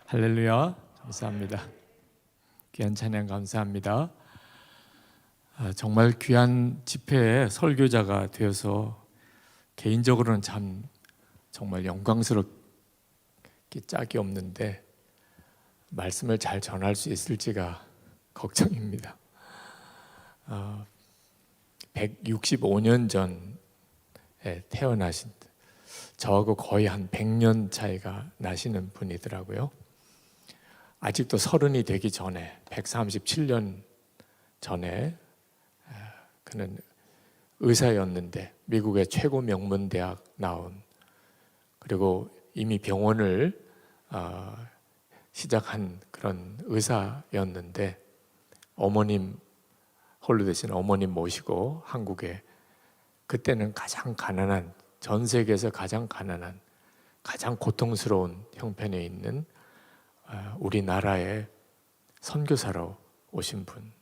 할렐루야, 감사합니다. 귀한 찬양 감사합니다. 정말 귀한 집회에 설교자가 되어서 개인적으로는 참 정말 영광스럽게 짝이 없는데 말씀을 잘 전할 수 있을지가 걱정입니다. 165년 전에 태어나신, 저하고 거의 한 100년 차이가 나시는 분이더라고요. 아직도 30이 되기 전에 137년 전에 그는 의사였는데 미국의 최고 명문대학 나온, 그리고 이미 병원을 시작한 그런 의사였는데 어머님, 홀로 되신 어머님 모시고 한국에, 그때는 가장 가난한, 전 세계에서 가장 가난한, 가장 고통스러운 형편에 있는 우리나라에 선교사로 오신 분,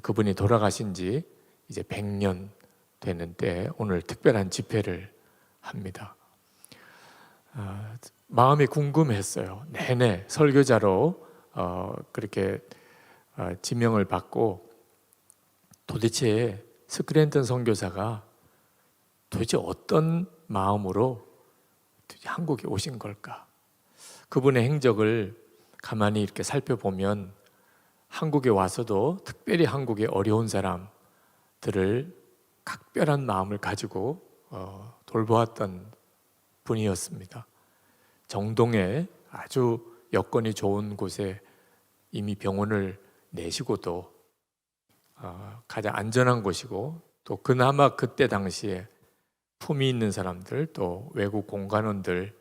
그분이 돌아가신 지 이제 100년 되는데 오늘 특별한 집회를 합니다. 마음이 궁금했어요. 내내 설교자로 그렇게 지명을 받고, 도대체 스크랜턴 선교사가 도대체 어떤 마음으로 한국에 오신 걸까? 그분의 행적을 가만히 이렇게 살펴보면 한국에 와서도 특별히 한국의 어려운 사람들을 각별한 마음을 가지고 돌보았던 분이었습니다. 정동에 아주 여건이 좋은 곳에 이미 병원을 내시고도 가장 안전한 곳이고, 또 그나마 그때 당시에 품이 있는 사람들, 또 외국 공간원들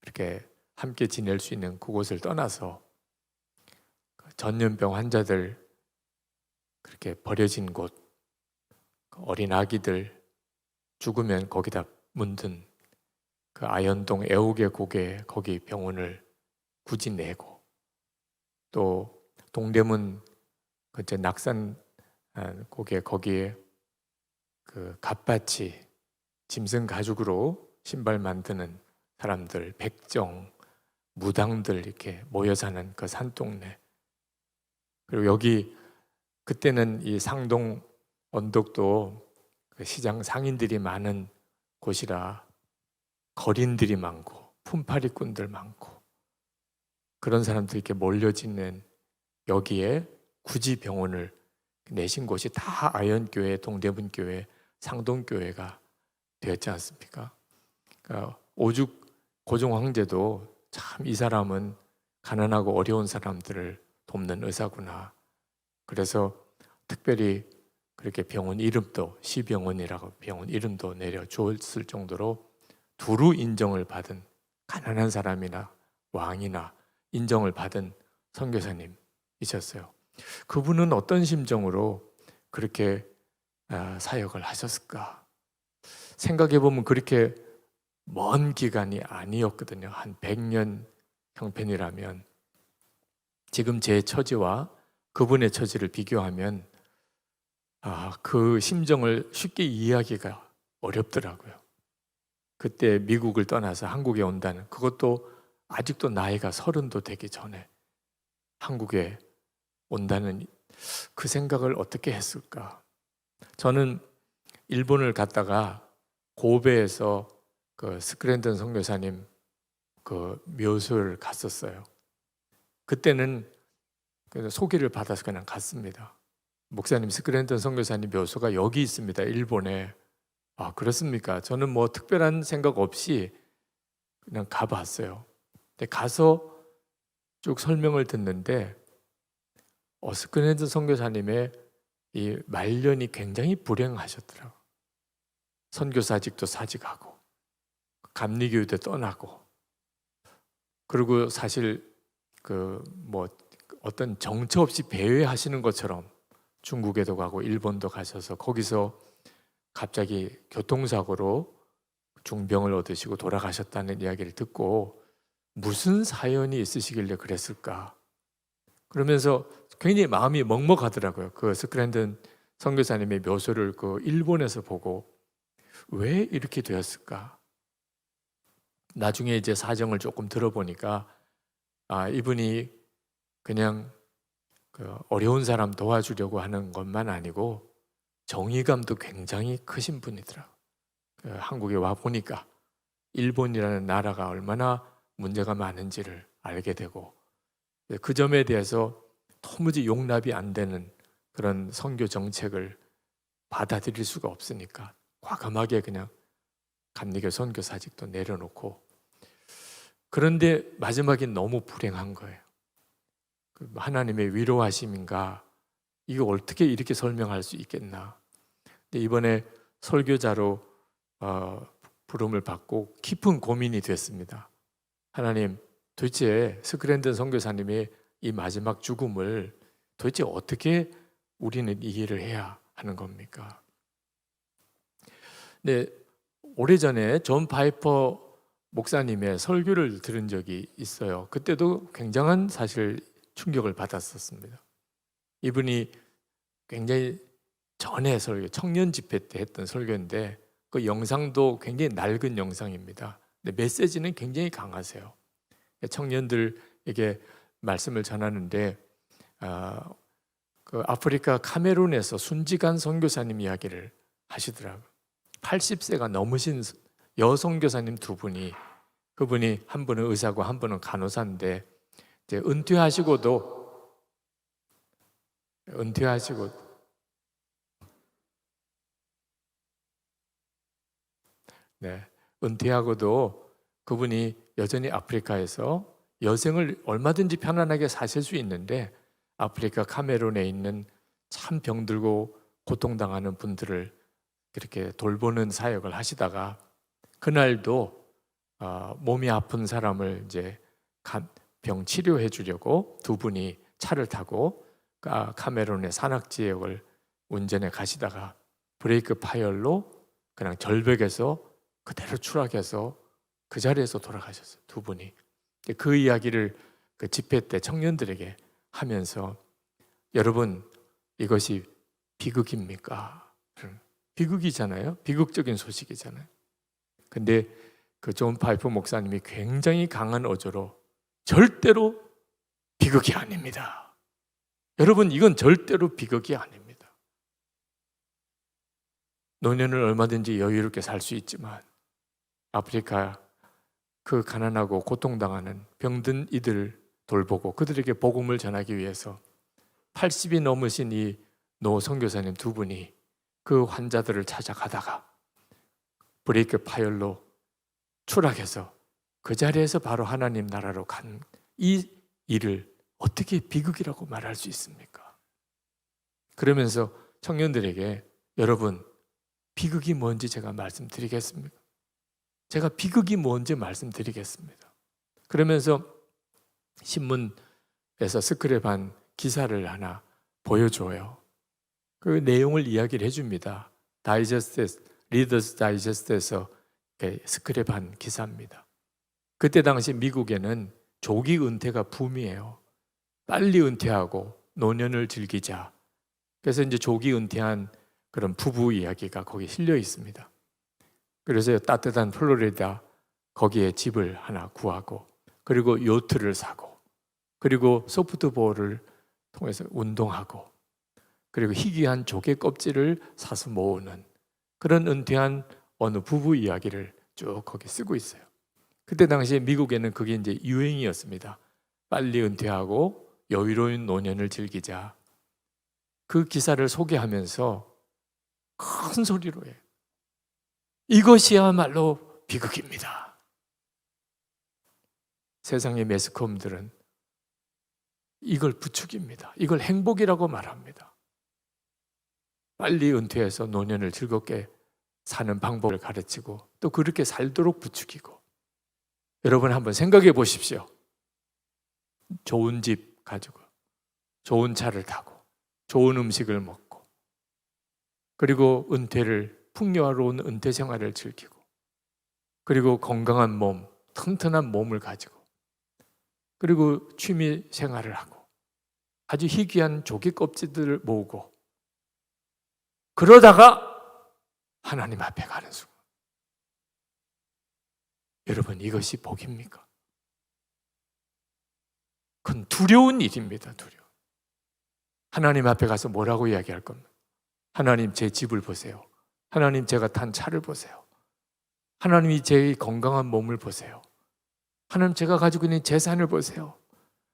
이렇게 함께 지낼 수 있는 그곳을 떠나서 전염병 환자들 그렇게 버려진 곳, 어린 아기들 죽으면 거기다 문든 그 아현동 애옥의 고개, 거기 병원을 굳이 내고, 또 동대문 그때 낙산 고개, 거기에 그 갓밭이 짐승 가죽으로 신발 만드는 사람들, 백정, 무당들 이렇게 모여 사는 그 산동네, 그리고 여기 그때는 이 상동 언덕도 그 시장 상인들이 많은 곳이라 거린들이 많고 품팔이꾼들 많고 그런 사람들이 이렇게 몰려지는 여기에 굳이 병원을 내신 곳이 다 아현교회, 동대문교회, 상동교회가 되었지 않습니까? 그러니까 오죽 고종 황제도 참 이 사람은 가난하고 어려운 사람들을 돕는 의사구나, 그래서 특별히 그렇게 병원 이름도 시병원이라고 병원 이름도 내려주었을 정도로 두루 인정을 받은, 가난한 사람이나 왕이나 인정을 받은 선교사님이셨어요. 그분은 어떤 심정으로 그렇게 사역을 하셨을까? 생각해 보면 그렇게 먼 기간이 아니었거든요. 한 100년 형편이라면 지금 제 처지와 그분의 처지를 비교하면 그 심정을 쉽게 이해하기가 어렵더라고요. 그때 미국을 떠나서 한국에 온다는, 그것도 아직도 나이가 30도 되기 전에 한국에 온다는 그 생각을 어떻게 했을까? 저는 일본을 갔다가 고베에서 그 스크랜턴 선교사님 그 묘소를 갔었어요. 그때는 소개를 받아서 그냥 갔습니다. 목사님, 스크랜턴 선교사님 묘소가 여기 있습니다, 일본에. 그렇습니까? 저는 뭐 특별한 생각 없이 그냥 가봤어요. 근데 가서 쭉 설명을 듣는데 스크랜턴 선교사님의 이 말년이 굉장히 불행하셨더라고요. 선교사직도 사직하고 감리교회도 떠나고, 그리고 사실 어떤 정처 없이 배회하시는 것처럼 중국에도 가고 일본도 가셔서 거기서 갑자기 교통사고로 중병을 얻으시고 돌아가셨다는 이야기를 듣고 무슨 사연이 있으시길래 그랬을까? 그러면서 굉장히 마음이 먹먹하더라고요. 그 스크랜턴 선교사님의 묘소를 그 일본에서 보고 왜 이렇게 되었을까? 나중에 이제 사정을 조금 들어보니까 이분이 그냥 그 어려운 사람 도와주려고 하는 것만 아니고 정의감도 굉장히 크신 분이더라고요. 한국에 와 보니까 일본이라는 나라가 얼마나 문제가 많은지를 알게 되고, 그 점에 대해서 도무지 용납이 안 되는 그런 선교 정책을 받아들일 수가 없으니까 과감하게 그냥 감리교 선교사직도 내려놓고, 그런데 마지막에 너무 불행한 거예요. 하나님의 위로하심인가, 이거 어떻게 이렇게 설명할 수 있겠나. 근데 이번에 설교자로 부름을 받고 깊은 고민이 됐습니다. 하나님, 도대체 스크랜든 선교사님의 이 마지막 죽음을 도대체 어떻게 우리는 이해를 해야 하는 겁니까? 네, 오래전에 존 파이퍼 목사님의 설교를 들은 적이 있어요. 그때도 굉장한 사실 충격을 받았었습니다. 이분이 굉장히 전에 설교, 청년 집회 때 했던 설교인데 그 영상도 굉장히 낡은 영상입니다. 근데 메시지는 굉장히 강하세요. 청년들에게 말씀을 전하는데 그 아프리카 카메룬에서 순직한 선교사님 이야기를 하시더라고요. 80세가 넘으신 여선교사님 두 분이, 그분이 한 분은 의사고 한 분은 간호사인데 이제 은퇴하시고도 은퇴하고도 그분이 여전히 아프리카에서 여생을 얼마든지 편안하게 사실 수 있는데 아프리카 카메룬에 있는 참 병들고 고통당하는 분들을 그렇게 돌보는 사역을 하시다가 그날도 몸이 아픈 사람을 이제 병 치료해 주려고 두 분이 차를 타고 카메룬의 산악 지역을 운전해 가시다가 브레이크 파열로 그냥 절벽에서 그대로 추락해서 그 자리에서 돌아가셨어요. 두 분이. 그 이야기를 그 집회 때 청년들에게 하면서, 여러분, 이것이 비극입니까? 비극이잖아요. 비극적인 소식이잖아요. 근데 그 존 파이퍼 목사님이 굉장히 강한 어조로 절대로 비극이 아닙니다. 여러분, 이건 절대로 비극이 아닙니다. 노년을 얼마든지 여유롭게 살 수 있지만 아프리카 그 가난하고 고통당하는 병든 이들 돌보고 그들에게 복음을 전하기 위해서 80이 넘으신 이 노 선교사님 두 분이 그 환자들을 찾아가다가 브레이크 파열로 추락해서 그 자리에서 바로 하나님 나라로 간 이 일을 어떻게 비극이라고 말할 수 있습니까? 그러면서 청년들에게, 여러분, 비극이 뭔지 제가 말씀드리겠습니다. 제가 비극이 뭔지 말씀드리겠습니다. 그러면서 신문에서 스크랩한 기사를 하나 보여줘요. 그 내용을 이야기를 해줍니다. 리더스 다이제스트에서 스크랩한 기사입니다. 그때 당시 미국에는 조기 은퇴가 붐이에요. 빨리 은퇴하고 노년을 즐기자. 그래서 이제 조기 은퇴한 그런 부부 이야기가 거기에 실려 있습니다. 그래서 따뜻한 플로리다 거기에 집을 하나 구하고, 그리고 요트를 사고, 그리고 소프트볼을 통해서 운동하고, 그리고 희귀한 조개 껍질을 사서 모으는 그런 은퇴한 어느 부부 이야기를 쭉 거기 쓰고 있어요. 그때 당시에 미국에는 그게 이제 유행이었습니다. 빨리 은퇴하고 여유로운 노년을 즐기자. 그 기사를 소개하면서 큰 소리로 해요. 이것이야말로 비극입니다. 세상의 매스컴들은 이걸 부추깁니다. 이걸 행복이라고 말합니다. 빨리 은퇴해서 노년을 즐겁게 사는 방법을 가르치고 또 그렇게 살도록 부추기고. 여러분 한번 생각해 보십시오. 좋은 집 가지고 좋은 차를 타고 좋은 음식을 먹고, 그리고 풍요로운 은퇴 생활을 즐기고, 그리고 건강한 몸, 튼튼한 몸을 가지고, 그리고 취미 생활을 하고 아주 희귀한 조개 껍질들을 모으고, 그러다가 하나님 앞에 가는 순간, 여러분, 이것이 복입니까? 그건 두려운 일입니다. 두려워. 하나님 앞에 가서 뭐라고 이야기할 겁니까? 하나님, 제 집을 보세요. 하나님, 제가 탄 차를 보세요. 하나님이 제 건강한 몸을 보세요. 하나님, 제가 가지고 있는 재산을 보세요.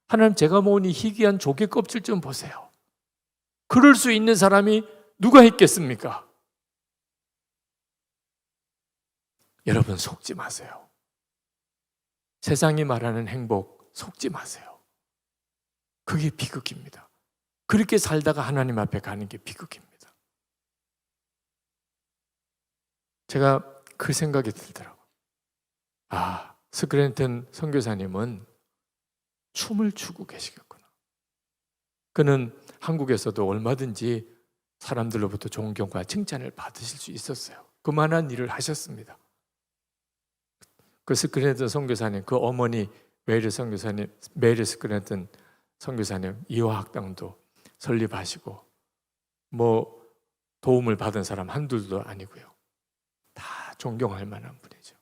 하나님, 제가 모은 이 희귀한 조개 껍질 좀 보세요. 그럴 수 있는 사람이 누가 있겠습니까? 여러분, 속지 마세요. 세상이 말하는 행복 속지 마세요. 그게 비극입니다. 그렇게 살다가 하나님 앞에 가는 게 비극입니다. 제가 그 생각이 들더라고요. 스크랜턴 선교사님은 춤을 추고 계시겠구나. 그는 한국에서도 얼마든지 사람들로부터 존경과 칭찬을 받으실 수 있었어요. 그만한 일을 하셨습니다. 그 스크랜턴 선교사님, 그 어머니 메리 선교사님, 메리 스크랜턴 선교사님 이화학당도 설립하시고 뭐 도움을 받은 사람 한둘도 아니고요. 다 존경할 만한 분이죠.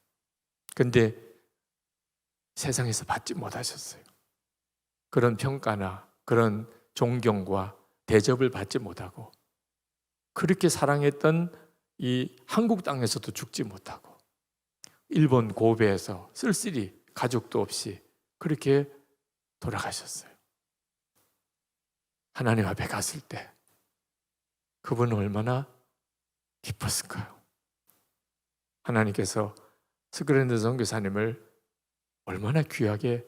근데 세상에서 받지 못하셨어요. 그런 평가나 그런 존경과 대접을 받지 못하고 그렇게 사랑했던 이 한국 땅에서도 죽지 못하고 일본 고베에서 쓸쓸히 가족도 없이 그렇게 돌아가셨어요. 하나님 앞에 갔을 때 그분은 얼마나 기뻤을까요? 하나님께서 스크랜턴 선교사님을 얼마나 귀하게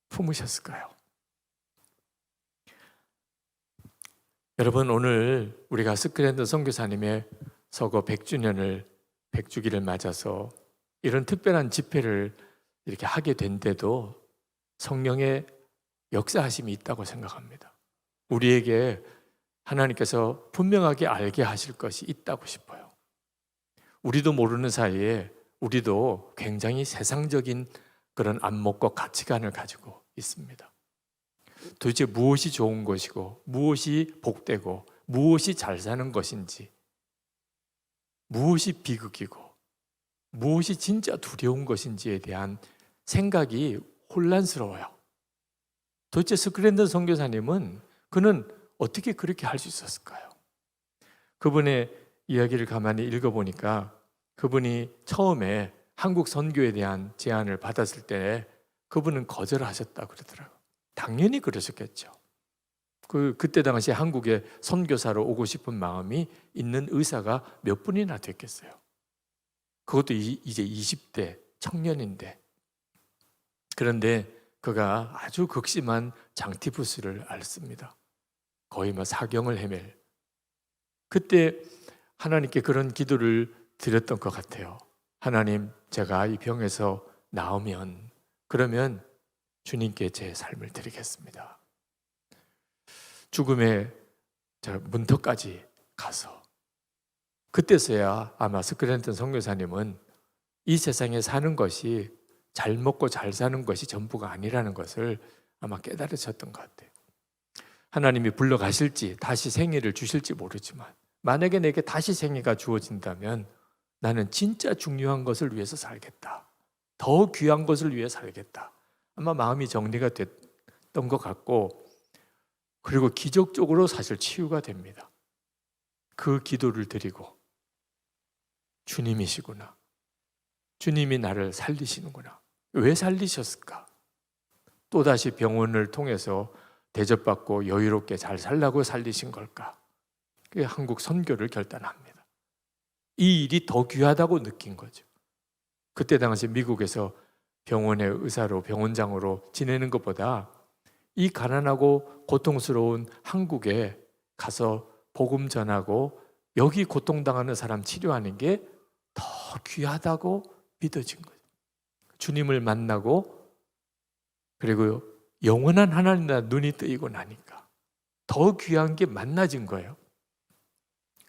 품으셨을까요? 여러분, 오늘 우리가 스크랜턴 선교사님의 서거 100주기를 맞아서 이런 특별한 집회를 이렇게 하게 된데도 성령의 역사하심이 있다고 생각합니다. 우리에게 하나님께서 분명하게 알게 하실 것이 있다고 싶어요. 우리도 모르는 사이에 우리도 굉장히 세상적인 그런 안목과 가치관을 가지고 있습니다. 도대체 무엇이 좋은 것이고 무엇이 복되고 무엇이 잘 사는 것인지, 무엇이 비극이고 무엇이 진짜 두려운 것인지에 대한 생각이 혼란스러워요. 도대체 스크랜턴 선교사님은 그는 어떻게 그렇게 할 수 있었을까요? 그분의 이야기를 가만히 읽어보니까 그분이 처음에 한국 선교에 대한 제안을 받았을 때 그분은 거절하셨다고 그러더라고요. 당연히 그러셨겠죠. 그때 당시 한국에 선교사로 오고 싶은 마음이 있는 의사가 몇 분이나 됐겠어요. 그것도 이제 20대 청년인데. 그런데 그가 아주 극심한 장티푸스를 앓습니다. 거의 사경을 헤맬. 그때 하나님께 그런 기도를 드렸던 것 같아요. 하나님, 제가 이 병에서 나으면 그러면 주님께 제 삶을 드리겠습니다. 죽음의 문턱까지 가서 그때서야 아마 스크랜턴 선교사님은 이 세상에 사는 것이 잘 먹고 잘 사는 것이 전부가 아니라는 것을 아마 깨달으셨던 것 같아요. 하나님이 불러가실지 다시 생애를 주실지 모르지만 만약에 내게 다시 생애가 주어진다면 나는 진짜 중요한 것을 위해서 살겠다. 더 귀한 것을 위해 살겠다. 아마 마음이 정리가 됐던 것 같고, 그리고 기적적으로 사실 치유가 됩니다. 그 기도를 드리고 주님이시구나. 주님이 나를 살리시는구나. 왜 살리셨을까? 또다시 병원을 통해서 대접받고 여유롭게 잘 살라고 살리신 걸까? 그게 한국 선교를 결단합니다. 이 일이 더 귀하다고 느낀 거죠. 그때 당시 미국에서 병원의 의사로 병원장으로 지내는 것보다 이 가난하고 고통스러운 한국에 가서 복음 전하고 여기 고통당하는 사람 치료하는 게 더 귀하다고 믿어진 거죠. 주님을 만나고 그리고 영원한 하나님과 눈이 뜨이고 나니까 더 귀한 게 만나진 거예요.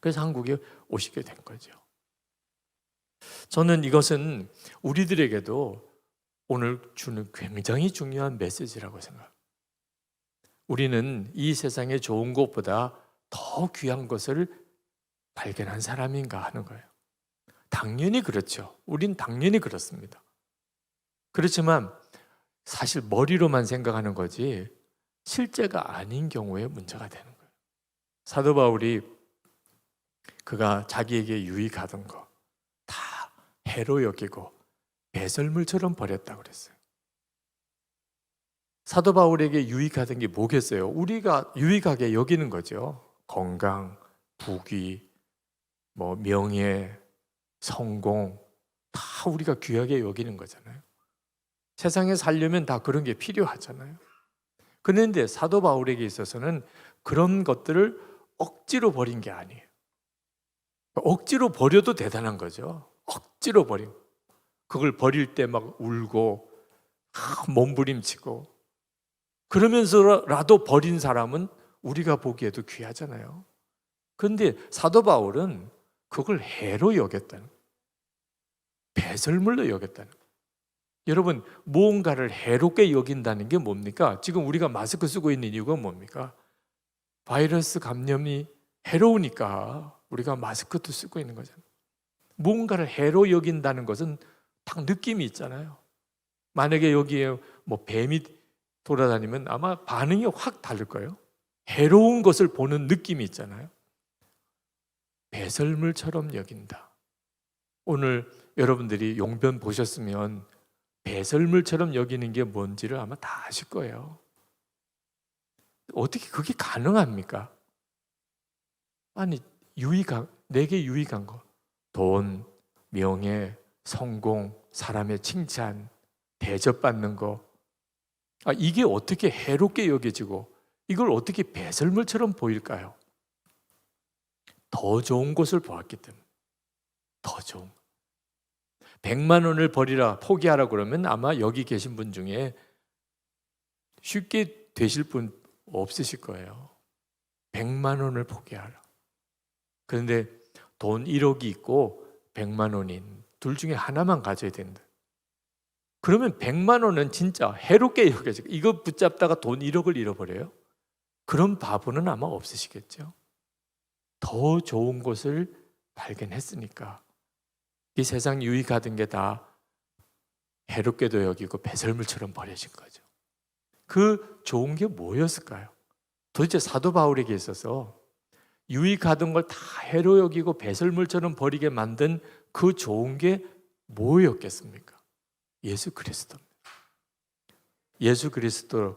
그래서 한국에 오시게 된 거죠. 저는 이것은 우리들에게도 오늘 주는 굉장히 중요한 메시지라고 생각합니다. 우리는 이 세상에 좋은 것보다 더 귀한 것을 발견한 사람인가 하는 거예요. 당연히 그렇죠. 우린 당연히 그렇습니다. 그렇지만 사실 머리로만 생각하는 거지 실제가 아닌 경우에 문제가 되는 거예요. 사도 바울이 그가 자기에게 유익하던 거 다 해로 여기고 배설물처럼 버렸다고 그랬어요. 사도 바울에게 유익하던 게 뭐겠어요? 우리가 유익하게 여기는 거죠. 건강, 부귀, 명예, 성공 다 우리가 귀하게 여기는 거잖아요. 세상에 살려면 다 그런 게 필요하잖아요. 그런데 사도 바울에게 있어서는 그런 것들을 억지로 버린 게 아니에요. 억지로 버려도 대단한 거죠. 억지로 버린. 그걸 버릴 때 막 울고 몸부림치고 그러면서라도 버린 사람은 우리가 보기에도 귀하잖아요. 그런데 사도 바울은 그걸 해로 여겼다는 거예요. 배설물로 여겼다는 거예요. 여러분, 무언가를 해롭게 여긴다는 게 뭡니까? 지금 우리가 마스크 쓰고 있는 이유가 뭡니까? 바이러스 감염이 해로우니까 우리가 마스크도 쓰고 있는 거잖아요. 무언가를 해로 여긴다는 것은 딱 느낌이 있잖아요. 만약에 여기에 뱀이 돌아다니면 아마 반응이 확 다를 거예요. 해로운 것을 보는 느낌이 있잖아요. 배설물처럼 여긴다. 오늘 여러분들이 용변 보셨으면 배설물처럼 여기는 게 뭔지를 아마 다 아실 거예요. 어떻게 그게 가능합니까? 아니, 내게 유익한 거. 돈, 명예, 성공, 사람의 칭찬, 대접받는 거. 이게 어떻게 해롭게 여겨지고 이걸 어떻게 배설물처럼 보일까요? 더 좋은 것을 보았기 때문에. 더 좋은. 100만 원을 버리라, 포기하라 그러면 아마 여기 계신 분 중에 쉽게 되실 분 없으실 거예요. 100만 원을 포기하라. 그런데 돈 1억이 있고 100만 원인 둘 중에 하나만 가져야 된다. 그러면 100만 원은 진짜 해롭게 여겨지고 이거 붙잡다가 돈 1억을 잃어버려요? 그런 바보는 아마 없으시겠죠. 더 좋은 것을 발견했으니까 이 세상 유익하던 게 다 해롭게도 여기고 배설물처럼 버려진 거죠. 그 좋은 게 뭐였을까요? 도대체 사도 바울에게 있어서 유익하던 걸 다 해로 여기고 배설물처럼 버리게 만든 그 좋은 게 뭐였겠습니까? 예수 그리스도입니다. 예수 그리스도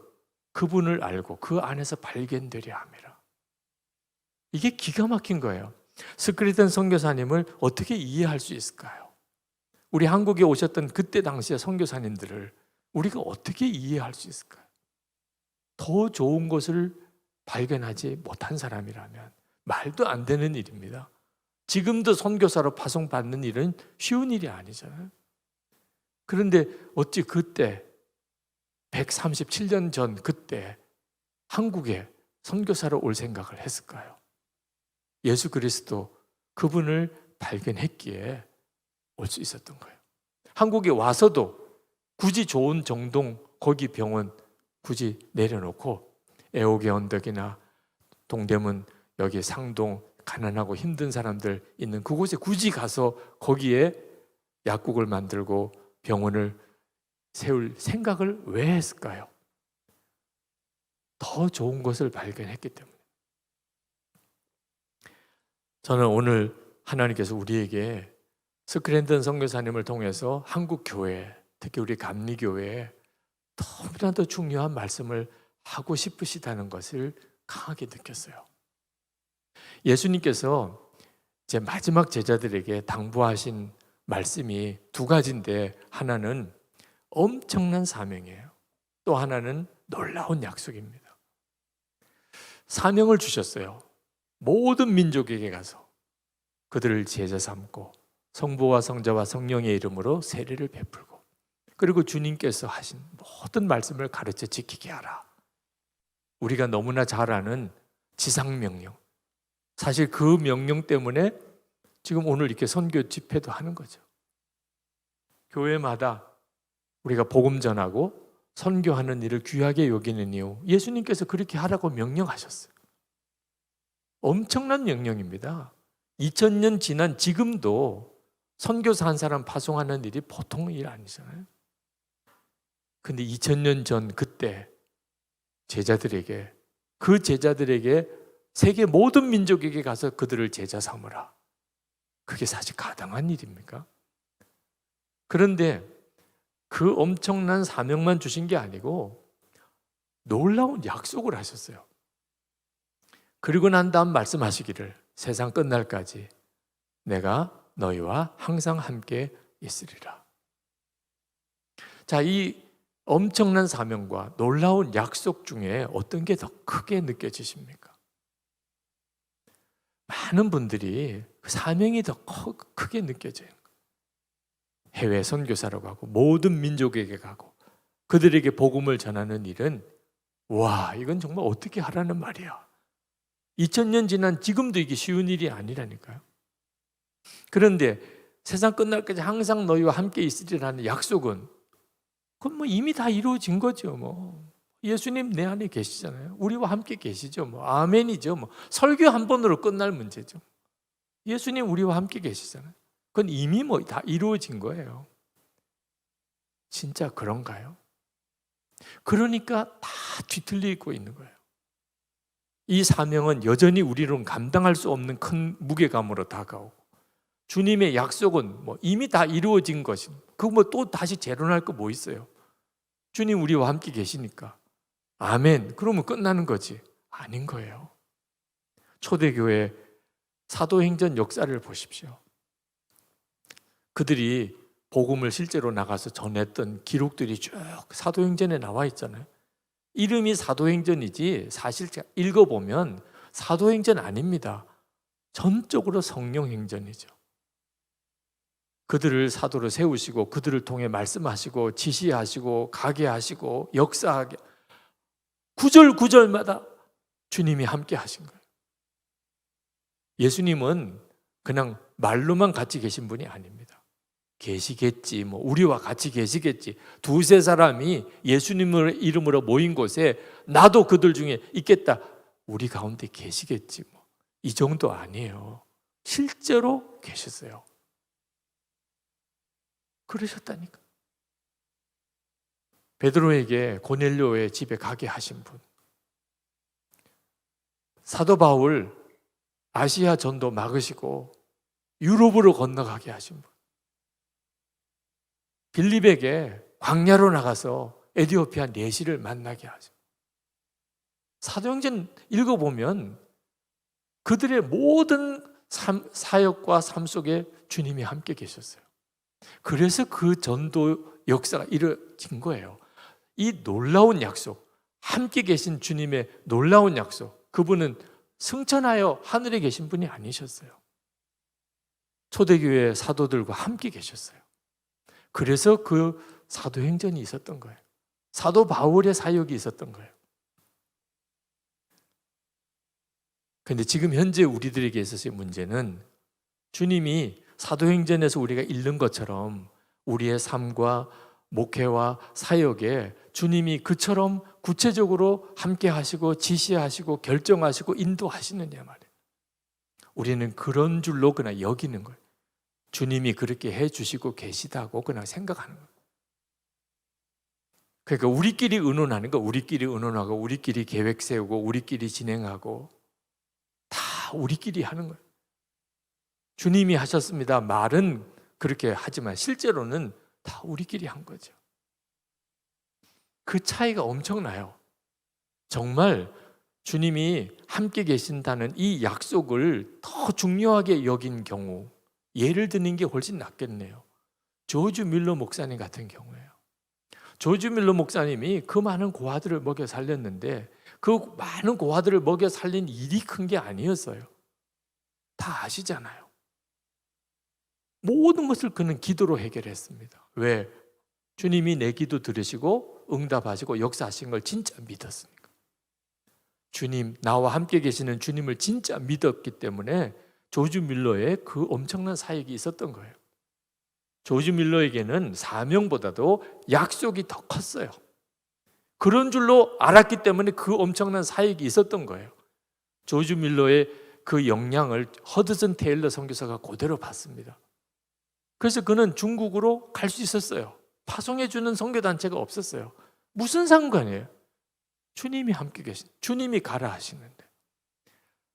그분을 알고 그 안에서 발견되려 함이라. 이게 기가 막힌 거예요. 스크리튼 선교사님을 어떻게 이해할 수 있을까요? 우리 한국에 오셨던 그때 당시의 선교사님들을 우리가 어떻게 이해할 수 있을까요? 더 좋은 것을 발견하지 못한 사람이라면 말도 안 되는 일입니다. 지금도 선교사로 파송받는 일은 쉬운 일이 아니잖아요. 그런데 어찌 그때 137년 전 그때 한국에 선교사로 올 생각을 했을까요? 예수 그리스도 그분을 발견했기에 올 수 있었던 거예요. 한국에 와서도 굳이 좋은 정동 거기 병원 굳이 내려놓고 애옥의 언덕이나 동대문 여기 상동 가난하고 힘든 사람들 있는 그곳에 굳이 가서 거기에 약국을 만들고 병원을 세울 생각을 왜 했을까요? 더 좋은 것을 발견했기 때문에. 저는 오늘 하나님께서 우리에게 스크랜턴 선교사님을 통해서 한국 교회, 특히 우리 감리교회에 너무나도 중요한 말씀을 하고 싶으시다는 것을 강하게 느꼈어요. 예수님께서 제 마지막 제자들에게 당부하신 말씀이 두 가지인데 하나는 엄청난 사명이에요. 또 하나는 놀라운 약속입니다. 사명을 주셨어요. 모든 민족에게 가서 그들을 제자 삼고 성부와 성자와 성령의 이름으로 세례를 베풀고 그리고 주님께서 하신 모든 말씀을 가르쳐 지키게 하라. 우리가 너무나 잘 아는 지상명령. 사실 그 명령 때문에 지금 오늘 이렇게 선교 집회도 하는 거죠. 교회마다 우리가 복음 전하고 선교하는 일을 귀하게 여기는 이유, 예수님께서 그렇게 하라고 명령하셨어요. 엄청난 명령입니다. 2000년 지난 지금도 선교사 한 사람 파송하는 일이 보통 일 아니잖아요. 근데 2000년 전 그때 그 제자들에게 세계 모든 민족에게 가서 그들을 제자 삼으라. 그게 사실 가당한 일입니까? 그런데 그 엄청난 사명만 주신 게 아니고 놀라운 약속을 하셨어요. 그리고 난 다음 말씀하시기를 세상 끝날까지 내가 너희와 항상 함께 있으리라. 자, 이 엄청난 사명과 놀라운 약속 중에 어떤 게 더 크게 느껴지십니까? 많은 분들이 그 사명이 더 크게 느껴져요. 해외 선교사로 가고 모든 민족에게 가고 그들에게 복음을 전하는 일은 와, 이건 정말 어떻게 하라는 말이야. 2000년 지난 지금도 이게 쉬운 일이 아니라니까요. 그런데 세상 끝날까지 항상 너희와 함께 있으리라는 약속은 그건 뭐 이미 다 이루어진 거죠. 뭐 예수님 내 안에 계시잖아요. 우리와 함께 계시죠. 뭐 아멘이죠. 뭐 설교 한 번으로 끝날 문제죠. 예수님 우리와 함께 계시잖아요. 그건 이미 뭐 다 이루어진 거예요. 진짜 그런가요? 그러니까 다 뒤틀리고 있는 거예요. 이 사명은 여전히 우리로는 감당할 수 없는 큰 무게감으로 다가오고 주님의 약속은 뭐 이미 다 이루어진 것이 그거 뭐 또 다시 재론할 거 뭐 있어요? 주님 우리와 함께 계시니까 아멘 그러면 끝나는 거지 아닌 거예요. 초대교회 사도행전 역사를 보십시오. 그들이 복음을 실제로 나가서 전했던 기록들이 쭉 사도행전에 나와 있잖아요. 이름이 사도행전이지 사실 읽어보면 사도행전 아닙니다. 전적으로 성령행전이죠. 그들을 사도로 세우시고 그들을 통해 말씀하시고 지시하시고 가게 하시고 역사하게 구절구절마다 주님이 함께 하신 거예요. 예수님은 그냥 말로만 같이 계신 분이 아닙니다. 계시겠지, 뭐 우리와 같이 계시겠지. 두세 사람이 예수님의 이름으로 모인 곳에 나도 그들 중에 있겠다. 우리 가운데 계시겠지. 뭐 이 정도 아니에요. 실제로 계셨어요. 그러셨다니까. 베드로에게 고넬료의 집에 가게 하신 분. 사도 바울 아시아 전도 막으시고 유럽으로 건너가게 하신 분. 빌립에게 광야로 나가서 에티오피아 내시를 만나게 하죠. 사도행전 읽어보면 그들의 모든 사역과 삶 속에 주님이 함께 계셨어요. 그래서 그 전도 역사가 이루어진 거예요. 이 놀라운 약속, 함께 계신 주님의 놀라운 약속, 그분은 승천하여 하늘에 계신 분이 아니셨어요. 초대교회 사도들과 함께 계셨어요. 그래서 그 사도행전이 있었던 거예요. 사도 바울의 사역이 있었던 거예요. 그런데 지금 현재 우리들에게 있어서의 문제는 주님이 사도행전에서 우리가 읽는 것처럼 우리의 삶과 목회와 사역에 주님이 그처럼 구체적으로 함께 하시고 지시하시고 결정하시고 인도하시느냐 말이에요. 우리는 그런 줄로 그냥 여기는 거예요. 주님이 그렇게 해주시고 계시다고 그냥 생각하는 거예요. 그러니까 우리끼리 의논하는 거, 우리끼리 의논하고 우리끼리 계획 세우고 우리끼리 진행하고 다 우리끼리 하는 거예요. 주님이 하셨습니다. 말은 그렇게 하지만 실제로는 다 우리끼리 한 거죠. 그 차이가 엄청나요. 정말 주님이 함께 계신다는 이 약속을 더 중요하게 여긴 경우 예를 드는 게 훨씬 낫겠네요. 조지 밀러 목사님 같은 경우예요. 조지 밀러 목사님이 그 많은 고아들을 먹여 살렸는데 그 많은 고아들을 먹여 살린 일이 큰 게 아니었어요. 다 아시잖아요. 모든 것을 그는 기도로 해결했습니다. 왜? 주님이 내 기도 들으시고 응답하시고 역사하신 걸 진짜 믿었으니까. 주님, 나와 함께 계시는 주님을 진짜 믿었기 때문에 조지 밀러의 그 엄청난 사역이 있었던 거예요. 조지 밀러에게는 사명보다도 약속이 더 컸어요. 그런 줄로 알았기 때문에 그 엄청난 사역이 있었던 거예요. 조지 밀러의 그 영향을 허드슨 테일러 선교사가 그대로 받습니다. 그래서 그는 중국으로 갈 수 있었어요. 파송해 주는 선교단체가 없었어요. 무슨 상관이에요? 주님이 함께 계신, 주님이 가라 하시는데.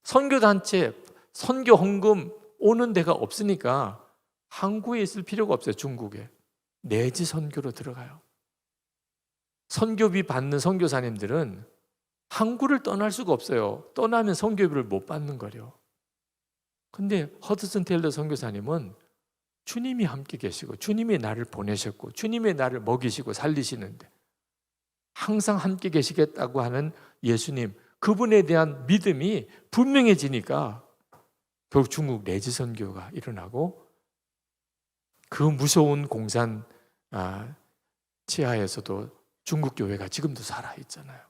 선교단체, 선교 헌금 오는 데가 없으니까 항구에 있을 필요가 없어요. 중국에 내지 선교로 들어가요. 선교비 받는 선교사님들은 항구를 떠날 수가 없어요. 떠나면 선교비를 못 받는 거려. 근데 허드슨 테일러 선교사님은 주님이 함께 계시고 주님이 나를 보내셨고 주님이 나를 먹이시고 살리시는데 항상 함께 계시겠다고 하는 예수님, 그분에 대한 믿음이 분명해지니까 결국 중국 내지 선교가 일어나고 그 무서운 공산 치하에서도 중국 교회가 지금도 살아있잖아요.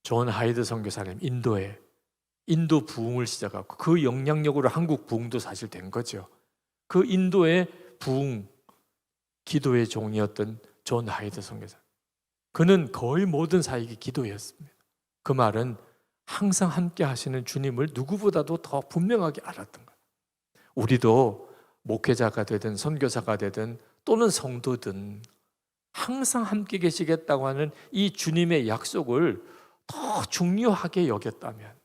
존 하이드 선교사님, 인도에 인도 부흥을 시작하고 그 영향력으로 한국 부흥도 사실 된 거죠. 그 인도의 부흥 기도의 종이었던 존 하이드 선교사, 그는 거의 모든 사역이 기도였습니다. 그 말은 항상 함께 하시는 주님을 누구보다도 더 분명하게 알았던 거예요. 우리도 목회자가 되든 선교사가 되든 또는 성도든 항상 함께 계시겠다고 하는 이 주님의 약속을 더 중요하게 여겼다면,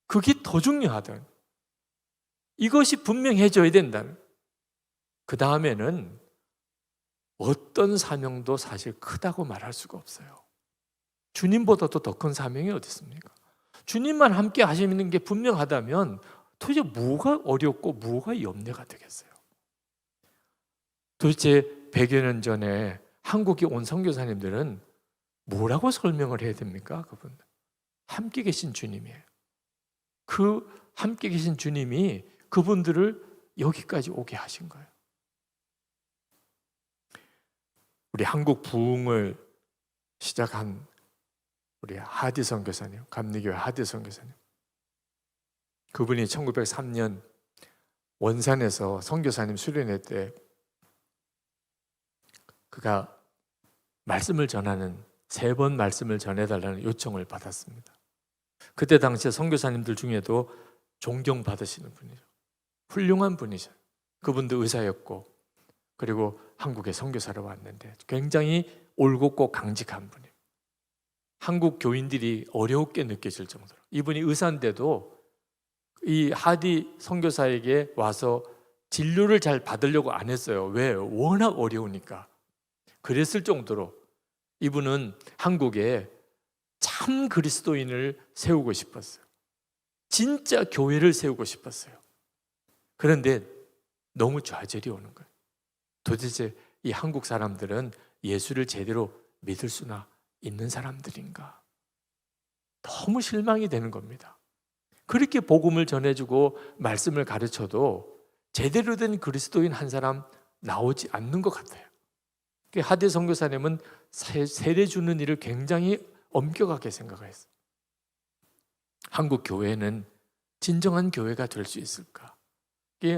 그게 더 중요하든 이것이 분명해져야 된다는, 그 다음에는 어떤 사명도 사실 크다고 말할 수가 없어요. 주님보다도 더 큰 사명이 어디 있습니까? 주님만 함께 하시는 게 분명하다면 도대체 뭐가 어렵고 뭐가 염려가 되겠어요? 도대체 100여 년 전에 한국에 온 선교사님들은 뭐라고 설명을 해야 됩니까? 그분 함께 계신 주님이에요. 그 함께 계신 주님이 그분들을 여기까지 오게 하신 거예요. 우리 한국 부흥을 시작한 우리 하디 선교사님, 감리교회 하디 선교사님, 그분이 1903년 원산에서 선교사님 수련회 때 그가 말씀을 전하는 3번 말씀을 전해달라는 요청을 받았습니다. 그때 당시에 선교사님들 중에도 존경받으시는 분이죠. 훌륭한 분이죠. 그분도 의사였고 그리고 한국에 선교사로 왔는데 굉장히 올곧고 강직한 분이에요. 한국 교인들이 어렵게 느껴질 정도로, 이분이 의사인데도 이 하디 선교사에게 와서 진료를 잘 받으려고 안 했어요. 왜? 워낙 어려우니까. 그랬을 정도로 이분은 한국에 참 그리스도인을 세우고 싶었어요. 진짜 교회를 세우고 싶었어요. 그런데 너무 좌절이 오는 거예요. 도대체 이 한국 사람들은 예수를 제대로 믿을 수나 있는 사람들인가? 너무 실망이 되는 겁니다. 그렇게 복음을 전해주고 말씀을 가르쳐도 제대로 된 그리스도인 한 사람 나오지 않는 것 같아요. 하디 선교사님은 세례 주는 일을 굉장히 엄격하게 생각했어요. 한국 교회는 진정한 교회가 될 수 있을까?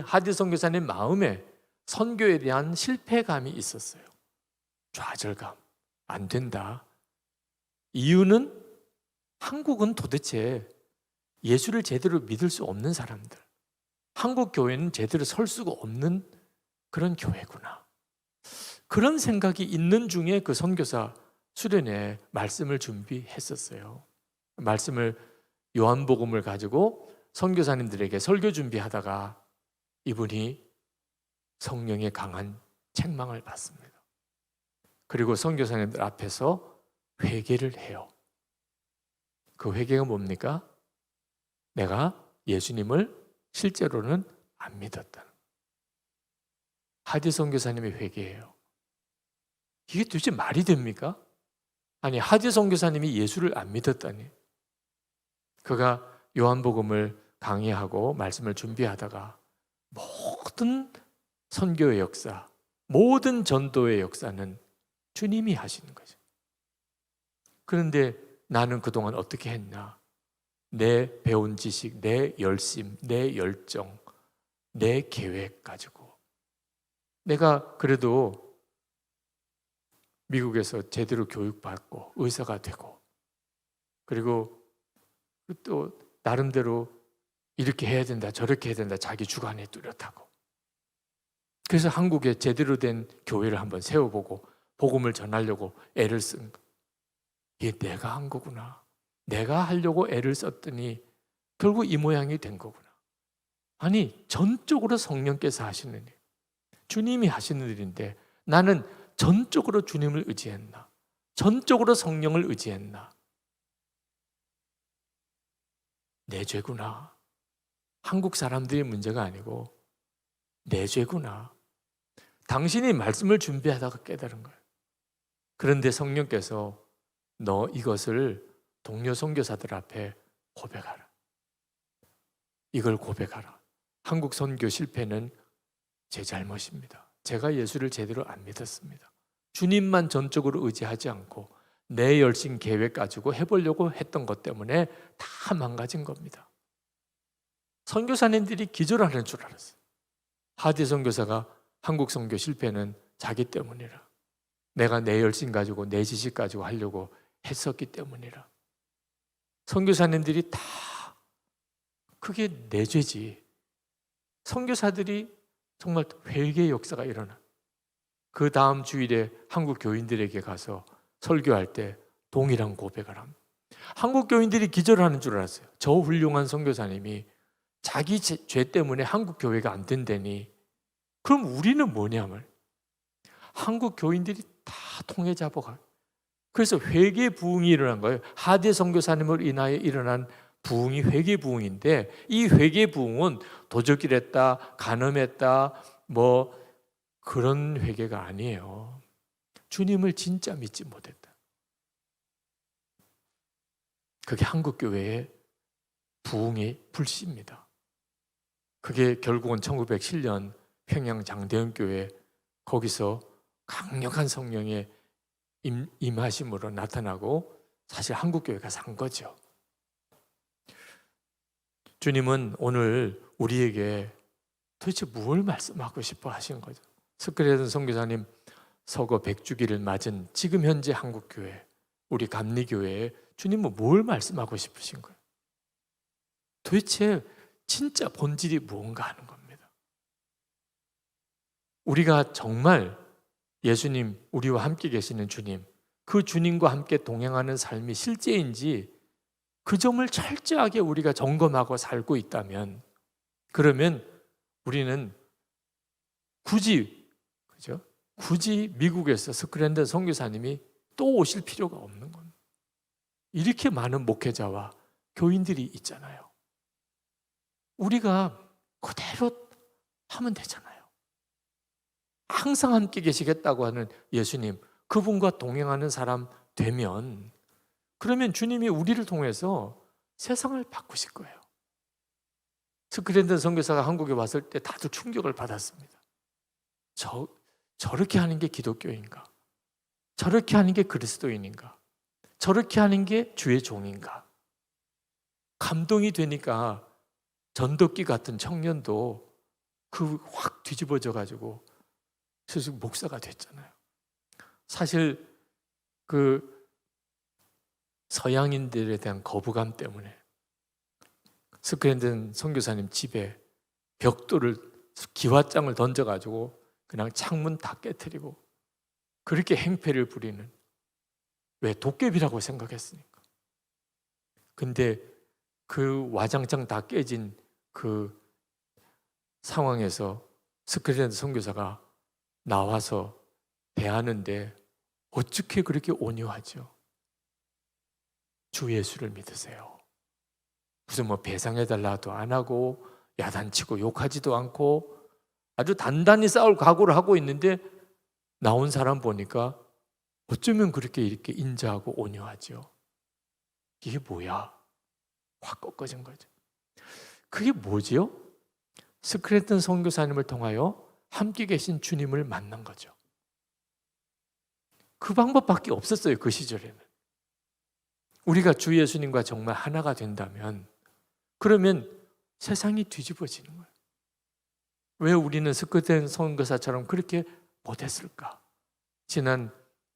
하디 선교사님 마음에 선교에 대한 실패감이 있었어요. 좌절감, 안 된다. 이유는 한국은 도대체 예수를 제대로 믿을 수 없는 사람들, 한국 교회는 제대로 설 수가 없는 그런 교회구나. 그런 생각이 있는 중에 그 선교사 수련회 말씀을 준비했었어요. 말씀을 요한복음을 가지고 선교사님들에게 설교 준비하다가 이분이 성령의 강한 책망을 받습니다. 그리고 선교사님들 앞에서 회개를 해요. 그 회개가 뭡니까? 내가 예수님을 실제로는 안 믿었다는. 하디 선교사님의 회개예요. 이게 도대체 말이 됩니까? 아니, 하디 선교사님이 예수를 안 믿었다니. 그가 요한복음을 강의하고 말씀을 준비하다가 모든 선교의 역사, 모든 전도의 역사는 주님이 하시는 거죠. 그런데 나는 그동안 어떻게 했나? 내 배운 지식, 내 열심, 내 열정, 내 계획 가지고 내가 그래도 미국에서 제대로 교육받고 의사가 되고 그리고 또 나름대로 이렇게 해야 된다 저렇게 해야 된다 자기 주관에 뚜렷하고 그래서 한국에 제대로 된 교회를 한번 세워보고 복음을 전하려고 애를 쓴 거. 이게 내가 한 거구나. 내가 하려고 애를 썼더니 결국 이 모양이 된 거구나. 아니, 전적으로 성령께서 하시는 일, 주님이 하시는 일인데 나는 전적으로 주님을 의지했나? 전적으로 성령을 의지했나? 내 죄구나. 한국 사람들의 문제가 아니고 내 죄구나. 당신이 말씀을 준비하다가 깨달은 거예요. 그런데 성령께서 너 이것을 동료 선교사들 앞에 고백하라. 이걸 고백하라. 한국 선교 실패는 제 잘못입니다. 제가 예수를 제대로 안 믿었습니다. 주님만 전적으로 의지하지 않고 내 열심 계획 가지고 해보려고 했던 것 때문에 다 망가진 겁니다. 선교사님들이 기절하는 줄 알았어요. 하디 선교사가 한국 선교 실패는 자기 때문이라. 내가 내 열심 가지고 내 지식 가지고 하려고 했었기 때문이라. 선교사님들이 다 그게 내 죄지. 선교사들이 정말 회개의 역사가 일어나. 그 다음 주일에 한국 교인들에게 가서 설교할 때 동일한 고백을 합니다. 한국 교인들이 기절하는 줄 알았어요. 저 훌륭한 선교사님이 자기 죄 때문에 한국 교회가 안 된다니 그럼 우리는 뭐냐면 한국 교인들이 다 통해 잡아가요. 그래서 회개 부흥이 일어난 거예요. 하대 선교사님을 인하여 일어난 부흥이 회개 부흥인데 이 회개 부흥은 도적질했다, 간음했다, 뭐 그런 회개가 아니에요. 주님을 진짜 믿지 못했다. 그게 한국 교회의 부흥의 불씨입니다. 그게 결국은 1907년 평양 장대현 교회 거기서 강력한 성령의 임하심으로 나타나고 사실 한국 교회가 산 거죠. 주님은 오늘 우리에게 도대체 뭘 말씀하고 싶어 하신 거죠? 스크레든 선교사님 서거 100주기를 맞은 지금 현재 한국 교회, 우리 감리교회에 주님은 뭘 말씀하고 싶으신 거예요? 도대체 진짜 본질이 무언가 하는 겁니다. 우리가 정말 예수님, 우리와 함께 계시는 주님, 그 주님과 함께 동행하는 삶이 실제인지 그 점을 철저하게 우리가 점검하고 살고 있다면 그러면 우리는 굳이 미국에서 스크랜든 선교사님이 또 오실 필요가 없는 겁니다. 이렇게 많은 목회자와 교인들이 있잖아요. 우리가 그대로 하면 되잖아요. 항상 함께 계시겠다고 하는 예수님, 그분과 동행하는 사람 되면 그러면 주님이 우리를 통해서 세상을 바꾸실 거예요. 스크랜든 선교사가 한국에 왔을 때 다들 충격을 받았습니다. 저렇게 하는 게 기독교인가? 저렇게 하는 게 그리스도인인가? 저렇게 하는 게 주의 종인가? 감동이 되니까 전도끼 같은 청년도 그 확 뒤집어져 가지고 스스로 목사가 됐잖아요. 사실 그 서양인들에 대한 거부감 때문에 스크랜든 선교사님 집에 벽돌을 기와장을 던져가지고 그냥 창문 다 깨트리고 그렇게 행패를 부리는, 왜 도깨비라고 생각했으니까. 근데 그 와장창 다 깨진 그 상황에서 스크랜든 선교사가 나와서 대하는데 어떻게 그렇게 온유하죠? 주 예수를 믿으세요. 무슨 뭐 배상해달라도 안 하고 야단치고 욕하지도 않고 아주 단단히 싸울 각오를 하고 있는데 나온 사람 보니까 어쩌면 그렇게 이렇게 인자하고 온유하죠. 이게 뭐야? 확 꺾어진 거죠. 그게 뭐지요? 스크랜튼 선교사님을 통하여 함께 계신 주님을 만난 거죠. 그 방법밖에 없었어요. 그 시절에는. 우리가 주 예수님과 정말 하나가 된다면 그러면 세상이 뒤집어지는 거예요. 왜 우리는 스크랜튼 선교사처럼 그렇게 못했을까? 지난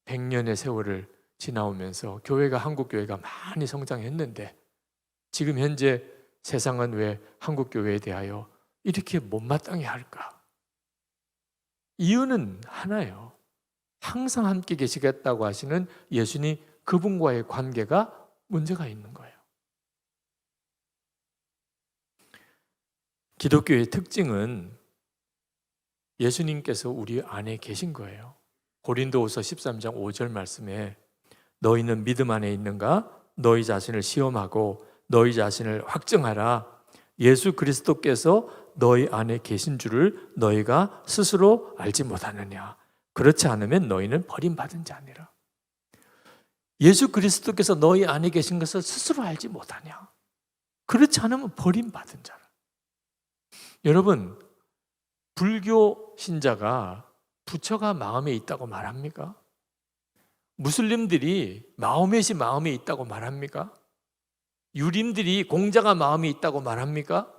100년의 세월을 지나오면서 교회가, 한국 교회가 많이 성장했는데 지금 현재 세상은 왜 한국 교회에 대하여 이렇게 못마땅해 할까? 이유는 하나예요. 항상 함께 계시겠다고 하시는 예수님, 그분과의 관계가 문제가 있는 거예요. 기독교의 특징은 예수님께서 우리 안에 계신 거예요. 고린도후서 13장 5절 말씀에 너희는 믿음 안에 있는가? 너희 자신을 시험하고 너희 자신을 확증하라. 예수 그리스도께서 너희 안에 계신 줄을 너희가 스스로 알지 못하느냐? 그렇지 않으면 너희는 버림받은 자니라. 예수 그리스도께서 너희 안에 계신 것을 스스로 알지 못하냐? 그렇지 않으면 버림받은 자라. 여러분, 불교 신자가 부처가 마음에 있다고 말합니까? 무슬림들이 마호멧이 마음에 있다고 말합니까? 유림들이 공자가 마음에 있다고 말합니까?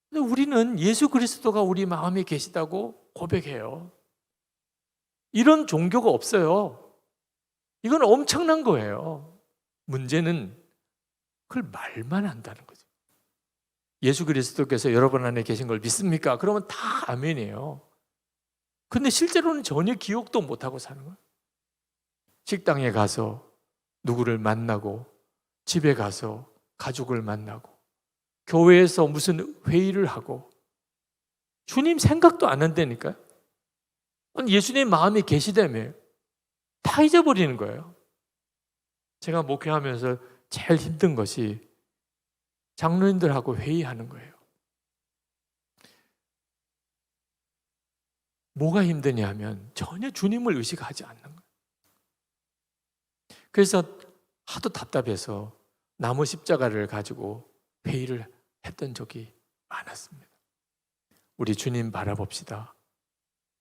근데 우리는 예수 그리스도가 우리 마음에 계시다고 고백해요. 이런 종교가 없어요. 이건 엄청난 거예요. 문제는 그걸 말만 한다는 거죠. 예수 그리스도께서 여러분 안에 계신 걸 믿습니까? 그러면 다 아멘이에요. 근데 실제로는 전혀 기억도 못하고 사는 거예요. 식당에 가서 누구를 만나고, 집에 가서 가족을 만나고, 교회에서 무슨 회의를 하고, 주님 생각도 안 한다니까요. 예수님 마음에 계시다며 다 잊어버리는 거예요. 제가 목회하면서 제일 힘든 것이 장로님들하고 회의하는 거예요. 뭐가 힘드냐 하면 전혀 주님을 의식하지 않는 거예요. 그래서 하도 답답해서 나무 십자가를 가지고 회의를 했던 적이 많았습니다. 우리 주님 바라봅시다.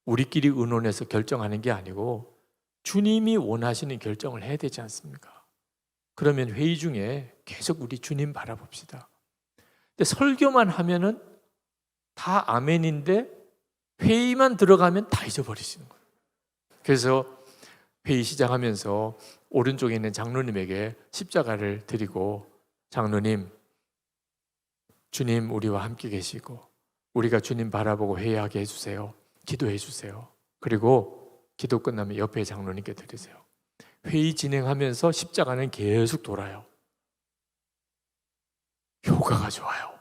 우리끼리 의논해서 결정하는 게 아니고 주님이 원하시는 결정을 해야 되지 않습니까? 그러면 회의 중에 계속 우리 주님 바라봅시다. 근데 설교만 하면은 다 아멘인데 회의만 들어가면 다 잊어버리시는 거예요. 그래서 회의 시작하면서 오른쪽에 있는 장로님에게 십자가를 드리고, 장로님, 주님 우리와 함께 계시고 우리가 주님 바라보고 회의하게 해주세요. 기도해 주세요. 그리고 기도 끝나면 옆에 장로님께 드리세요. 회의 진행하면서 십자가는 계속 돌아요. 효과가 좋아요.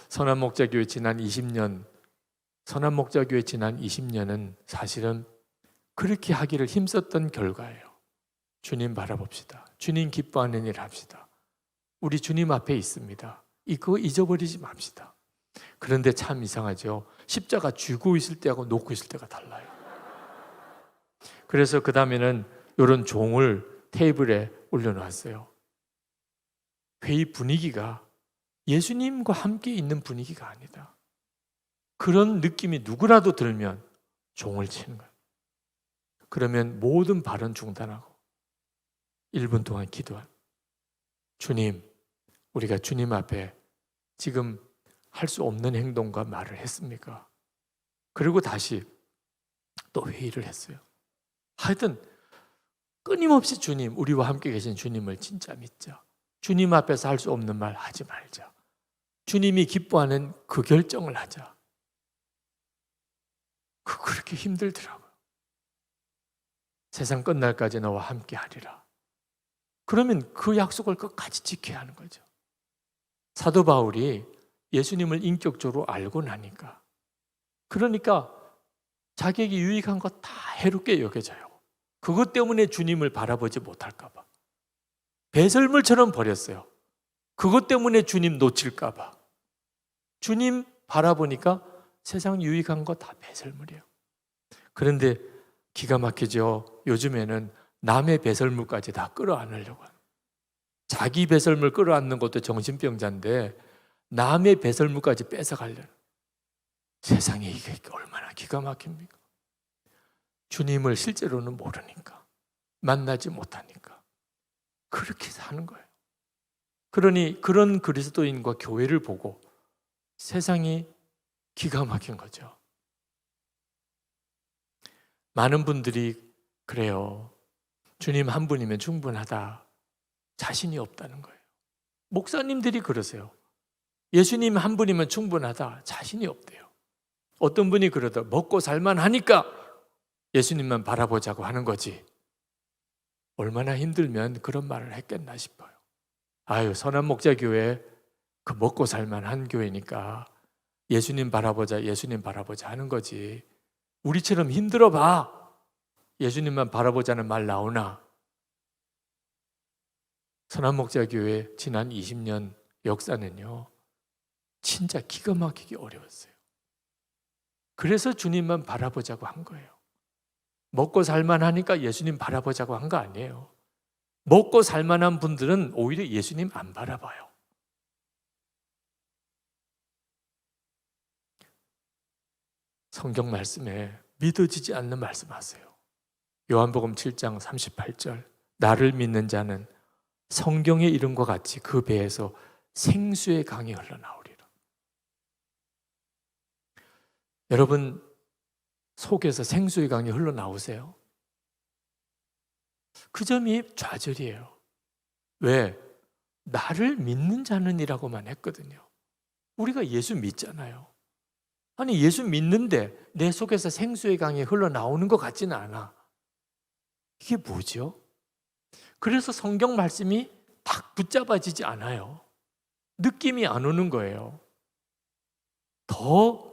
선한목자교회 지난 20년, 선한목자교회 지난 20년은 사실은 그렇게 하기를 힘썼던 결과예요. 주님 바라봅시다. 주님 기뻐하는 일 합시다. 우리 주님 앞에 있습니다. 이거 잊어버리지 맙시다. 그런데 참 이상하죠. 십자가 쥐고 있을 때하고 놓고 있을 때가 달라요. 그래서 그 다음에는 이런 종을 테이블에 올려놓았어요. 회의 분위기가 예수님과 함께 있는 분위기가 아니다. 그런 느낌이 누구라도 들면 종을 치는 거예요. 그러면 모든 발언 중단하고 1분 동안 기도한 주님, 우리가 주님 앞에 지금 할 수 없는 행동과 말을 했습니까? 그리고 다시 또 회의를 했어요. 하여튼 끊임없이 주님, 우리와 함께 계신 주님을 진짜 믿자. 주님 앞에서 할 수 없는 말 하지 말자. 주님이 기뻐하는 그 결정을 하자. 그렇게 힘들더라고요. 세상 끝날까지 너와 함께 하리라. 그러면 그 약속을 끝까지 지켜야 하는 거죠. 사도 바울이 예수님을 인격적으로 알고 나니까, 그러니까 자기에게 유익한 거 다 해롭게 여겨져요. 그것 때문에 주님을 바라보지 못할까 봐. 배설물처럼 버렸어요. 그것 때문에 주님 놓칠까 봐. 주님 바라보니까 세상 유익한 거 다 배설물이에요. 그런데 기가 막히죠. 요즘에는 남의 배설물까지 다 끌어안으려고 하는. 자기 배설물 끌어안는 것도 정신병자인데 남의 배설물까지 뺏어가려는. 세상에 이게 얼마나 기가 막힙니까? 주님을 실제로는 모르니까, 만나지 못하니까 그렇게 사는 거예요. 그러니 그런 그리스도인과 교회를 보고 세상이 기가 막힌 거죠. 많은 분들이 그래요. 주님 한 분이면 충분하다. 자신이 없다는 거예요. 목사님들이 그러세요. 예수님 한 분이면 충분하다. 자신이 없대요. 어떤 분이 그러더 먹고 살만하니까 예수님만 바라보자고 하는 거지. 얼마나 힘들면 그런 말을 했겠나 싶어요. 아유, 선한목자교회 그 먹고 살만한 교회니까 예수님 바라보자, 예수님 바라보자 하는 거지. 우리처럼 힘들어 봐. 예수님만 바라보자는 말 나오나? 선한목자교회 지난 20년 역사는요, 진짜 기가 막히게 어려웠어요. 그래서 주님만 바라보자고 한 거예요. 먹고 살만하니까 예수님 바라보자고 한 거 아니에요. 먹고 살만한 분들은 오히려 예수님 안 바라봐요. 성경 말씀에 믿어지지 않는 말씀하세요. 요한복음 7장 38절, 나를 믿는 자는 성경의 이름과 같이 그 배에서 생수의 강이 흘러나오리라. 여러분 속에서 생수의 강이 흘러나오세요? 그 점이 좌절이에요. 왜? 나를 믿는 자는이라고만 했거든요. 우리가 예수 믿잖아요. 아니 예수 믿는데 내 속에서 생수의 강이 흘러나오는 것 같지는 않아. 이게 뭐죠? 그래서 성경 말씀이 딱 붙잡아지지 않아요. 느낌이 안 오는 거예요. 더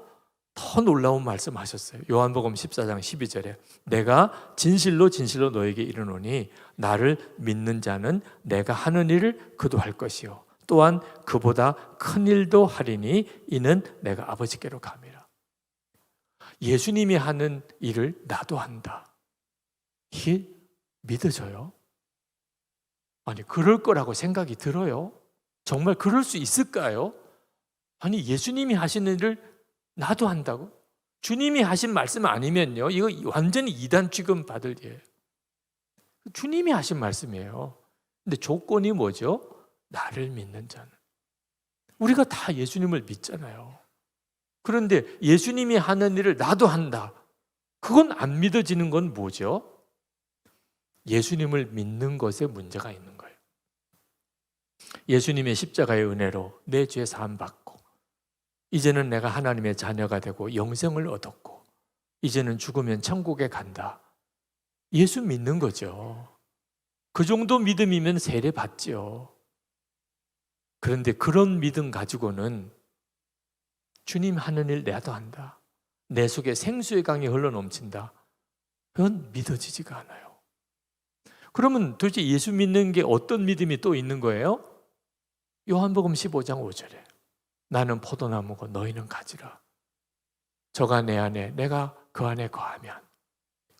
놀라운 말씀 하셨어요. 요한복음 14장 12절에 내가 진실로 진실로 너에게 이르노니 나를 믿는 자는 내가 하는 일을 그도 할 것이요 또한 그보다 큰 일도 하리니 이는 내가 아버지께로 감이라. 예수님이 하는 일을 나도 한다. 이게 믿어져요? 아니 그럴 거라고 생각이 들어요? 정말 그럴 수 있을까요? 아니 예수님이 하시는 일을 나도 한다고? 주님이 하신 말씀 아니면요, 이거 완전히 이단 취급 받을 일. 주님이 하신 말씀이에요. 근데 조건이 뭐죠? 나를 믿는 자는. 우리가 다 예수님을 믿잖아요. 그런데 예수님이 하는 일을 나도 한다. 그건 안 믿어지는 건 뭐죠? 예수님을 믿는 것에 문제가 있는 거예요. 예수님의 십자가의 은혜로 내 죄 사함 받고 이제는 내가 하나님의 자녀가 되고 영생을 얻었고 이제는 죽으면 천국에 간다. 예수 믿는 거죠. 그 정도 믿음이면 세례 받죠. 그런데 그런 믿음 가지고는 주님 하는 일 나도 한다. 내 속에 생수의 강이 흘러넘친다. 그건 믿어지지가 않아요. 그러면 도대체 예수 믿는 게 어떤 믿음이 또 있는 거예요? 요한복음 15장 5절에 나는 포도나무고 너희는 가지라. 저가 내 안에 내가 그 안에 거하면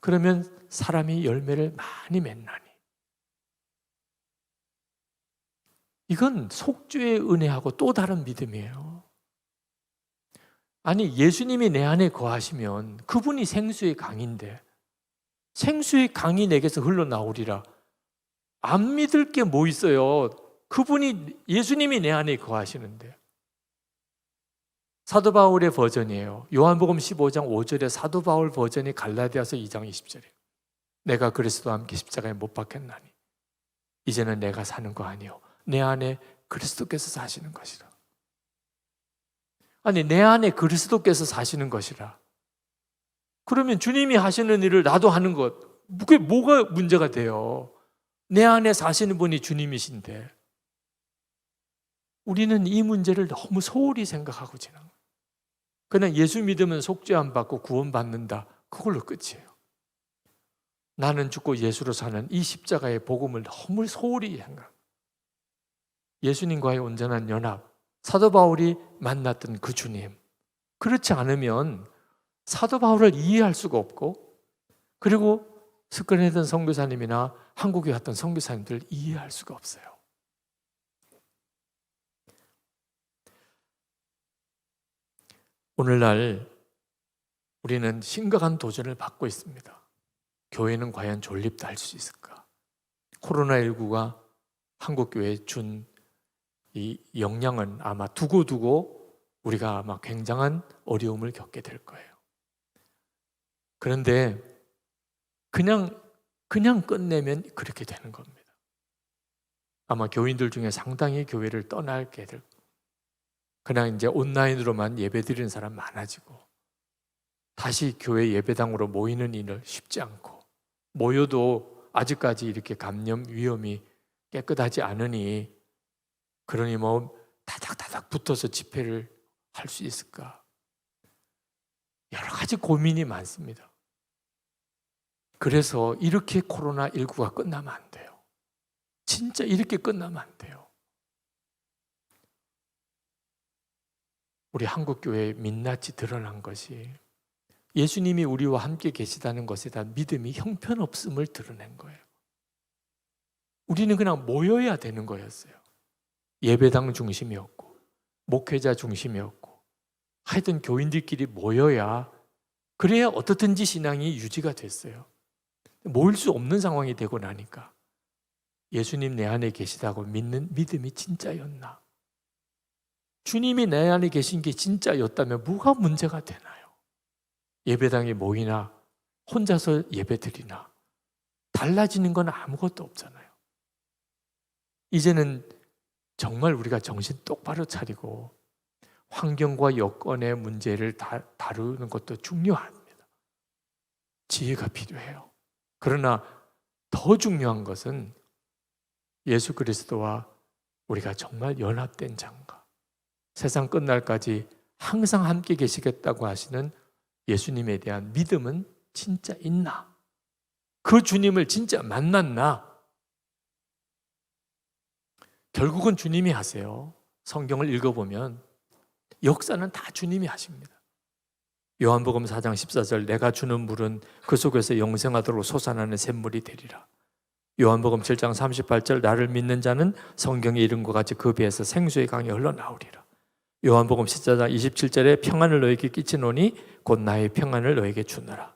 그러면 사람이 열매를 많이 맺나니. 이건 속죄의 은혜하고 또 다른 믿음이에요. 아니 예수님이 내 안에 거하시면 그분이 생수의 강인데 생수의 강이 내게서 흘러나오리라. 안 믿을 게 뭐 있어요. 그분이 예수님이 내 안에 거하시는데. 사도 바울의 버전이에요. 요한복음 15장 5절에 사도 바울 버전이 갈라디아서 2장 20절에 내가 그리스도와 함께 십자가에 못 박혔나니 이제는 내가 사는 거 아니요 내 안에 그리스도께서 사시는 것이라. 아니 내 안에 그리스도께서 사시는 것이라. 그러면 주님이 하시는 일을 나도 하는 것, 그게 뭐가 문제가 돼요? 내 안에 사시는 분이 주님이신데 우리는 이 문제를 너무 소홀히 생각하고 지나가요. 그냥 예수 믿으면 속죄 안 받고 구원 받는다. 그걸로 끝이에요. 나는 죽고 예수로 사는 이 십자가의 복음을 너무 소홀히 생각. 예수님과의 온전한 연합, 사도 바울이 만났던 그 주님. 그렇지 않으면 사도 바울을 이해할 수가 없고 그리고 스크린했던 선교사님이나 한국에 왔던 선교사님들을 이해할 수가 없어요. 오늘날 우리는 심각한 도전을 받고 있습니다. 교회는 과연 존립도 할 수 있을까? 코로나19가 한국교회에 준 이 영향은 아마 두고두고 우리가 아마 굉장한 어려움을 겪게 될 거예요. 그런데 그냥 끝내면 그렇게 되는 겁니다. 아마 교인들 중에 상당히 교회를 떠나게 될 거예요. 그냥 이제 온라인으로만 예배 드리는 사람 많아지고 다시 교회 예배당으로 모이는 일은 쉽지 않고, 모여도 아직까지 이렇게 감염 위험이 깨끗하지 않으니, 그러니 뭐 다닥다닥 붙어서 집회를 할 수 있을까? 여러 가지 고민이 많습니다. 그래서 이렇게 코로나19가 끝나면 안 돼요. 진짜 이렇게 끝나면 안 돼요. 우리 한국교회의 민낯이 드러난 것이 예수님이 우리와 함께 계시다는 것에 대한 믿음이 형편없음을 드러낸 거예요. 우리는 그냥 모여야 되는 거였어요. 예배당 중심이었고, 목회자 중심이었고, 하여튼 교인들끼리 모여야, 그래야 어떻든지 신앙이 유지가 됐어요. 모일 수 없는 상황이 되고 나니까 예수님 내 안에 계시다고 믿는 믿음이 진짜였나? 주님이 내 안에 계신 게 진짜였다면 뭐가 문제가 되나요? 예배당에 모이나 혼자서 예배드리나 달라지는 건 아무것도 없잖아요. 이제는 정말 우리가 정신 똑바로 차리고 환경과 여건의 문제를 다루는 것도 중요합니다. 지혜가 필요해요. 그러나 더 중요한 것은 예수 그리스도와 우리가 정말 연합된 장가, 세상 끝날까지 항상 함께 계시겠다고 하시는 예수님에 대한 믿음은 진짜 있나? 그 주님을 진짜 만났나? 결국은 주님이 하세요. 성경을 읽어보면 역사는 다 주님이 하십니다. 요한복음 4장 14절, 내가 주는 물은 그 속에서 영생하도록 솟아나는 샘물이 되리라. 요한복음 7장 38절, 나를 믿는 자는 성경에 이른 것 같이 그 배에서 생수의 강이 흘러나오리라. 요한복음 14장 27절에 평안을 너에게 끼치노니 곧 나의 평안을 너에게 주노라.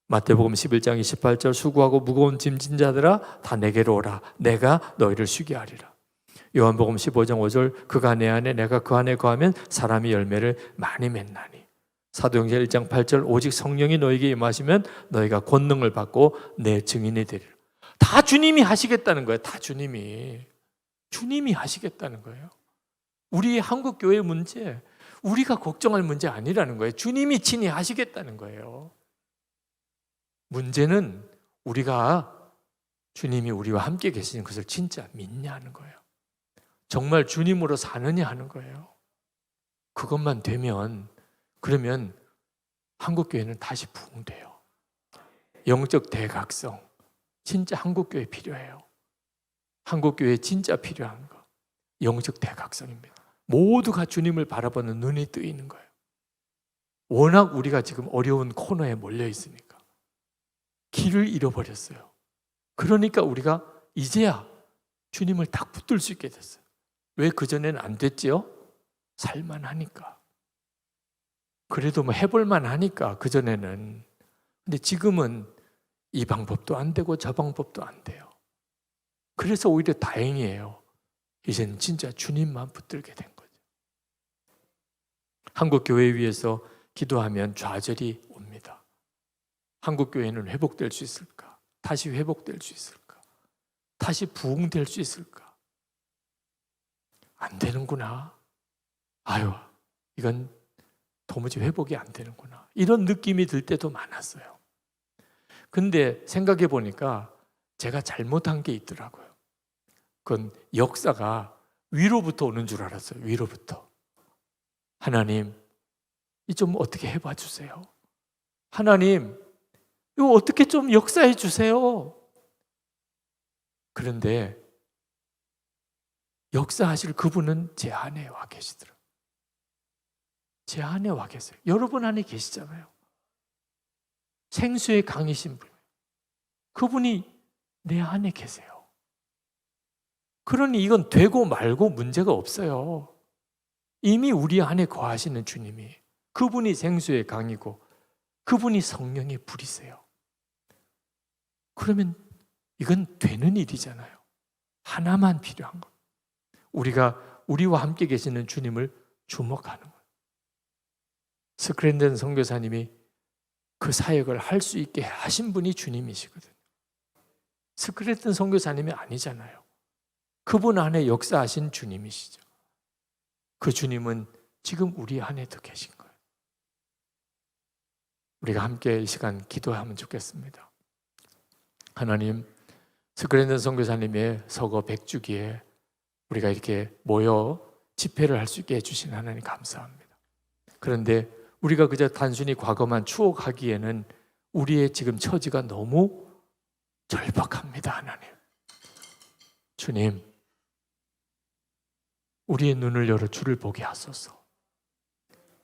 마태복음 11장 28절, 수고하고 무거운 짐진 자들아 다 내게로 오라. 내가 너희를 쉬게 하리라. 요한복음 15장 5절, 그가 내 안에 내가 그 안에 거하면 사람이 열매를 많이 맺나니. 사도행전 1장 8절, 오직 성령이 너에게 임하시면 너희가 권능을 받고 내 증인이 되리라. 다 주님이 하시겠다는 거예요. 다 주님이 하시겠다는 거예요. 우리 한국교회 문제, 우리가 걱정할 문제 아니라는 거예요. 주님이 친히 하시겠다는 거예요. 문제는 우리가 주님이 우리와 함께 계시는 것을 진짜 믿냐 하는 거예요. 정말 주님으로 사느냐 하는 거예요. 그것만 되면, 그러면 한국교회는 다시 부흥돼요. 영적 대각성, 진짜 한국교회 필요해요. 한국교회 진짜 필요한 거, 영적 대각성입니다. 모두가 주님을 바라보는 눈이 뜨이는 거예요. 워낙 우리가 지금 어려운 코너에 몰려 있으니까 길을 잃어버렸어요. 그러니까 우리가 이제야 주님을 딱 붙들 수 있게 됐어요. 왜 그전에는 안 됐지요? 살만하니까. 그래도 뭐 해볼만 하니까 그전에는. 근데 지금은 이 방법도 안 되고 저 방법도 안 돼요. 그래서 오히려 다행이에요. 이제는 진짜 주님만 붙들게 된 거죠. 한국교회 위해서 기도하면 좌절이 옵니다. 한국교회는 회복될 수 있을까? 다시 회복될 수 있을까? 다시 부흥될 수 있을까? 안 되는구나. 아유, 이건 도무지 회복이 안 되는구나. 이런 느낌이 들 때도 많았어요. 근데 생각해 보니까 제가 잘못한 게 있더라고요. 그건 역사가 위로부터 오는 줄 알았어요. 위로부터. 하나님, 이 좀 어떻게 해봐 주세요. 하나님, 이거 어떻게 좀 역사해 주세요. 그런데 역사하실 그분은 제 안에 와 계시더라고요. 제 안에 와 계세요. 여러분 안에 계시잖아요. 생수의 강이신 분. 그분이 내 안에 계세요. 그러니 이건 되고 말고 문제가 없어요. 이미 우리 안에 거하시는 주님이, 그분이 생수의 강이고 그분이 성령의 불이세요. 그러면 이건 되는 일이잖아요. 하나만 필요한 것. 우리가 우리와 함께 계시는 주님을 주목하는 거예요. 스크랜든 선교사님이 그 사역을 할 수 있게 하신 분이 주님이시거든요. 스크랜든 선교사님이 아니잖아요. 그분 안에 역사하신 주님이시죠. 그 주님은 지금 우리 안에도 계신 거예요. 우리가 함께 이 시간 기도하면 좋겠습니다. 하나님, 스크랜턴 선교사님의 서거 100주기에 우리가 이렇게 모여 집회를 할 수 있게 해주신 하나님 감사합니다. 그런데 우리가 그저 단순히 과거만 추억하기에는 우리의 지금 처지가 너무 절박합니다. 하나님, 주님, 우리의 눈을 열어 주를 보게 하소서.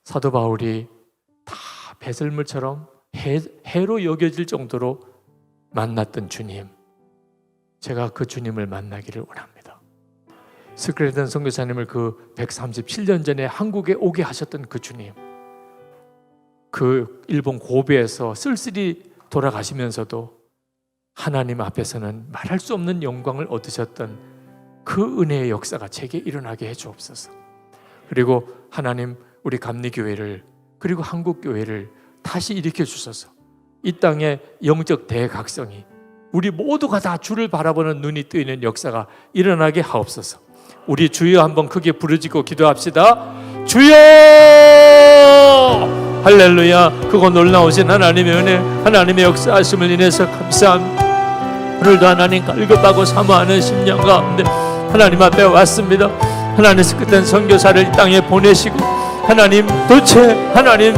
사도 바울이 다 배설물처럼 해로 여겨질 정도로 만났던 주님, 제가 그 주님을 만나기를 원합니다. 스크랜턴 선교사님을 그 137년 전에 한국에 오게 하셨던 그 주님, 그 일본 고베에서 쓸쓸히 돌아가시면서도 하나님 앞에서는 말할 수 없는 영광을 얻으셨던 그 은혜의 역사가 제게 일어나게 해주옵소서. 그리고 하나님, 우리 감리교회를 그리고 한국교회를 다시 일으켜 주셔서 이 땅의 영적 대각성이 우리 모두가 다 주를 바라보는 눈이 뜨이는 역사가 일어나게 하옵소서. 우리 주여 한번 크게 부르짖고 기도합시다. 주여! 할렐루야. 그거 놀라우신 하나님의 은혜, 하나님의 역사하심을 인해서 감사합니다. 오늘도 하나님 갈급하고 사모하는 심령 가운데 하나님 앞에 왔습니다. 하나님 스크랜턴 선교사를 이 땅에 보내시고 하나님, 도대체 하나님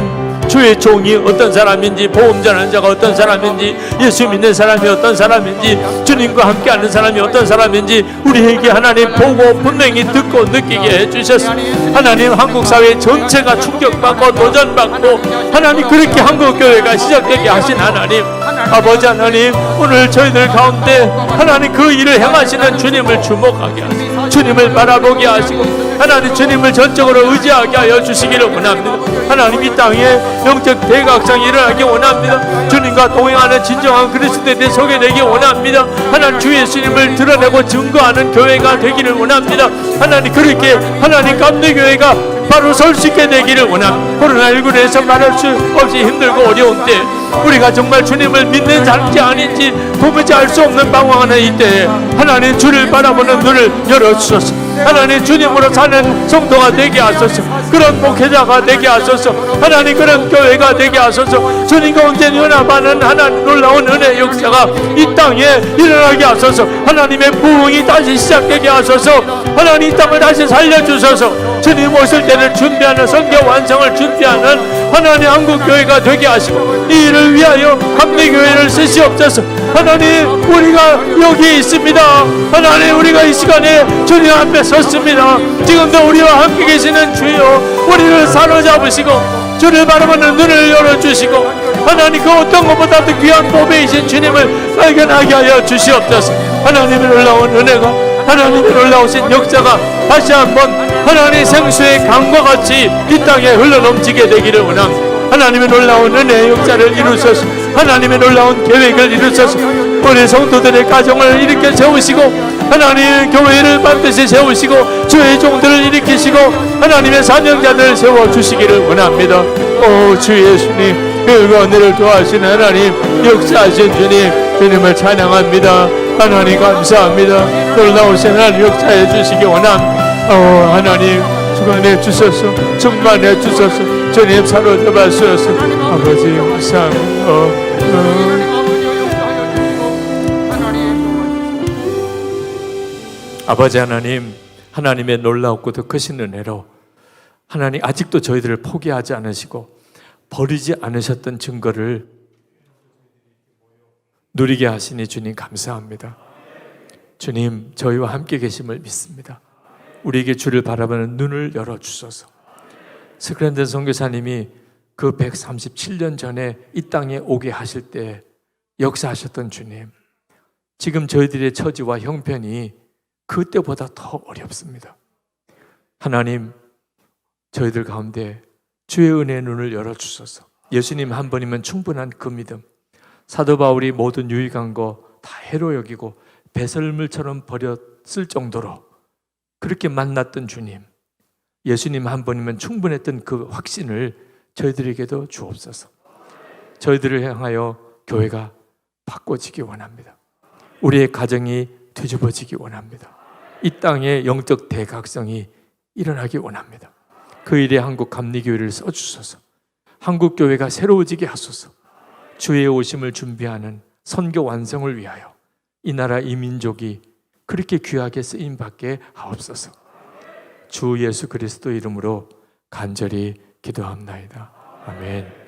주의 종이 어떤 사람인지, 보험 전하는 자가 어떤 사람인지, 예수 믿는 사람이 어떤 사람인지, 주님과 함께하는 사람이 어떤 사람인지 우리에게 하나님 보고 분명히 듣고 느끼게 해주셨습니다. 하나님, 한국 사회 전체가 충격받고 도전받고 하나님 그렇게 한국교회가 시작되게 하신 하나님, 아버지 하나님, 오늘 저희들 가운데 하나님 그 일을 행하시는 주님을 주목하게 하시고 주님을 바라보게 하시고 하나님 주님을 전적으로 의지하게 하여 주시기를 원합니다. 하나님, 이 땅에 영적 대각성이 일어나기 원합니다. 주님과 동행하는 진정한 그리스도인들이 소개되기 원합니다. 하나님, 주 예수님을 드러내고 증거하는 교회가 되기를 원합니다. 하나님, 그렇게 하나님 감리교회가 바로 설 수 있게 되기를 원합니다. 코로나19에서 말할 수 없이 힘들고 어려운 때 우리가 정말 주님을 믿는 자인지 아닌지 도무지 알 수 없는 방황하는 이때에 하나님, 주를 바라보는 눈을 열어주소서. 하나님, 주님으로 사는 성도가 되게 하소서. 그런 목회자가 되게 하소서. 하나님, 그런 교회가 되게 하소서. 주님과 온전히 연합하는 하나님 놀라운 은혜의 역사가 이 땅에 일어나게 하소서. 하나님의 부흥이 다시 시작되게 하소서. 하나님, 이 땅을 다시 살려주소서. 주님 오실 때를 준비하는, 성경 완성을 준비하는 하나님 한국교회가 되게 하시고 이 일을 위하여 감리교회를 쓰시옵소서. 하나님, 우리가 여기 있습니다. 하나님, 우리가 이 시간에 주님 앞에 섰습니다. 지금도 우리와 함께 계시는 주여, 우리를 사로잡으시고 주를 바라보는 눈을 열어주시고 하나님, 그 어떤 것보다도 귀한 보배이신 주님을 발견하게 하여 주시옵소서. 하나님의 놀라운 은혜가, 하나님의 놀라우신 역사가 다시 한번 하나님 생수의 강과 같이 이 땅에 흘러넘치게 되기를 원합니다. 하나님의 놀라운 은혜의 역사를 이루소서. 하나님의 놀라운 계획을 이루소서. 우리 성도들의 가정을 일으켜 세우시고 하나님의 교회를 반드시 세우시고 주의 종들을 일으키시고 하나님의 사명자들을 세워주시기를 원합니다. 오 주 예수님, 그 은혜를 도와주시는 하나님, 역사하신 주님, 주님을 찬양합니다. 하나님 감사합니다. 놀라우신 하나님 역사해 주시기 원합니다. 하나님 주관해 주소서. 충만해 주소서. 주님 사로잡아 주소서. 아버지 감사합니다. 아버지 하나님, 하나님의 놀라웠고 더 크신 은혜로 하나님 아직도 저희들을 포기하지 않으시고 버리지 않으셨던 증거를 누리게 하시니 주님 감사합니다. 주님, 저희와 함께 계심을 믿습니다. 우리에게 주를 바라보는 눈을 열어주소서. 스크랜턴 선교사님이 그 137년 전에 이 땅에 오게 하실 때 역사하셨던 주님, 지금 저희들의 처지와 형편이 그때보다 더 어렵습니다. 하나님, 저희들 가운데 주의 은혜의 눈을 열어주소서. 예수님 한 번이면 충분한 그 믿음, 사도 바울이 모든 유익한 거 다 해로 여기고 배설물처럼 버렸을 정도로 그렇게 만났던 주님, 예수님 한 번이면 충분했던 그 확신을 저희들에게도 주옵소서. 저희들을 향하여 교회가 바꿔지기 원합니다. 우리의 가정이 뒤집어지기 원합니다. 이 땅의 영적 대각성이 일어나기 원합니다. 그 일에 한국 감리교회를 써주소서. 한국 교회가 새로워지게 하소서. 주의 오심을 준비하는 선교 완성을 위하여 이 나라 이 민족이 그렇게 귀하게 쓰임 받게 하옵소서. 주 예수 그리스도 이름으로 간절히 기도합나이다. 아멘.